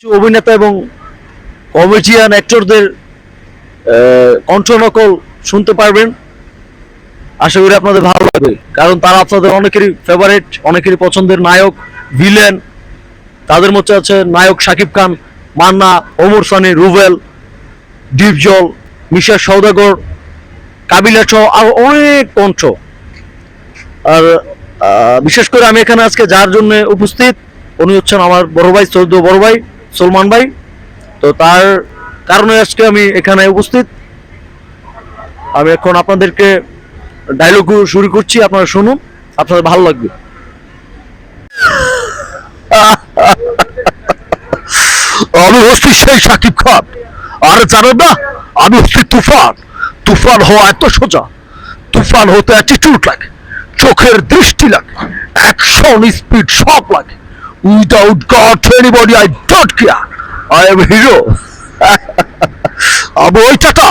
কিছু অভিনেতা এবং কমেডিয়ান অ্যাক্টরদের কণ্ঠ নকল শুনতে পারবেন। আশা করি আপনাদের ভালো লাগবে, কারণ তারা আপনাদের অনেকেরই ফেভারিট, অনেকেরই পছন্দের নায়ক, ভিলেন। তাদের মধ্যে আছে নায়ক শাকিব খান, মান্না, ওমর সানি, রুবেল, ডিপজল, মিশা সওদাগর, কাবিলা সহ আরো অনেক কণ্ঠ। আর বিশেষ করে আমি এখানে আজকে যার জন্য উপস্থিত, উনি হচ্ছেন আমার বড় ভাই, সৌদ বড় ভাই সলমান ভাই। তো তার কারণে আজকে আমি এখানে উপস্থিত। আমি এখন আপনাদেরকে ডায়লগ শুরু করছি, আপনারা শুনুন, আপনাদের ভালো লাগবে। আমি হচ্ছি সেই শাকিব খান, আর জানেন না, আমি হচ্ছি তুফান। তুফান হওয়া এত সোজা, তুফান হতে অ্যাটিটিউড লাগে, চোখের দৃষ্টি লাগে, অ্যাকশন স্পিড সব লাগে। Without god anybody I don't care, I am hero. আমি ওই চাটা,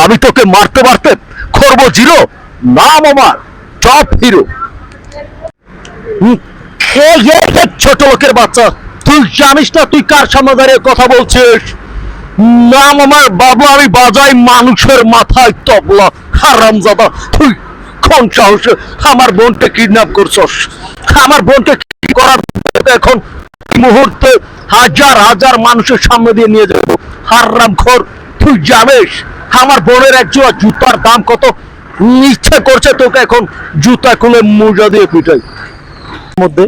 আমি তোকে মারতে মারতে করব জিরো, নাম আমার টপ হিরো। ছোট লোকের বাচ্চা, তুই জানিস না তুই কার সামনে দাঁড়িয়ে কথা বলছিস? নাম আমার বাবা, আমি বাজাই মানুষের মাথায় তবলা। হারামজাদা, তুই কোন সাহসে আমার বোনকে কিডন্যাপ করছস? আমার বোনকে কি করার এখন মুহূর্তে হাজার হাজার মানুষের সামনে দিয়ে নিয়ে যাবো। হারামখোর, তুই জানিস আমার বোনের একজোড়া জুতার দাম কত? ইচ্ছে করছে তোকে এখন জুতা খুলে মোজা দিয়ে পিটাই। মধ্যে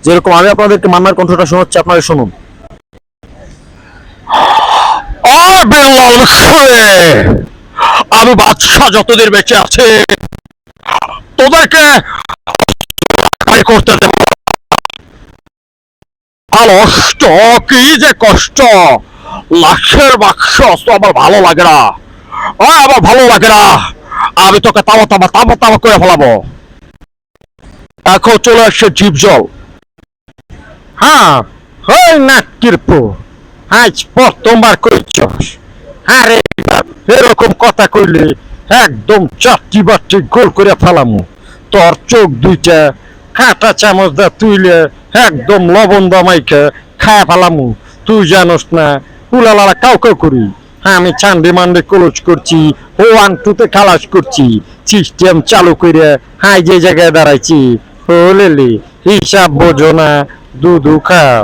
যেরকম আমি আপনাদেরকে মান্নার কণ্ঠটা শোনাচ্ছি, আপনারা শুনুন। আমি বাদশাহ যতদিন বেঁচে আছে তোদেরকে করতে দেব। কষ্ট, কি যে কষ্ট, লাশের বাক্স আমার ভালো লাগে না, আমার ভালো লাগে না। আমি তোকে তামা তামা তামা তামা করে ফেলাবো। এখন চলে আসছে জীবজল। হ্যাঁ, হয় না কিরপু, আজ প্রথমবার কইছস? হ্যাঁ রে, এরকম কথা কইলে একদম চারটি বাচ্চি গোল করে ফেলামু। তোর চোখ দুইটা কাঁটা চামচ দা তুইলে একদম লবণ দামাইকে খায় ফেলামু। তুই জানোস না উলালালা কাউ কাউ করি। হ্যাঁ, আমি চান্ডি মান্ডি ক্লোজ করছি, ও 1-2 খালাস করছি, সিস্টেম চালু করে হাই যে জায়গায় দাঁড়াইছি। ও লেলি, হিসাব বোঝো না, দুধু খাও।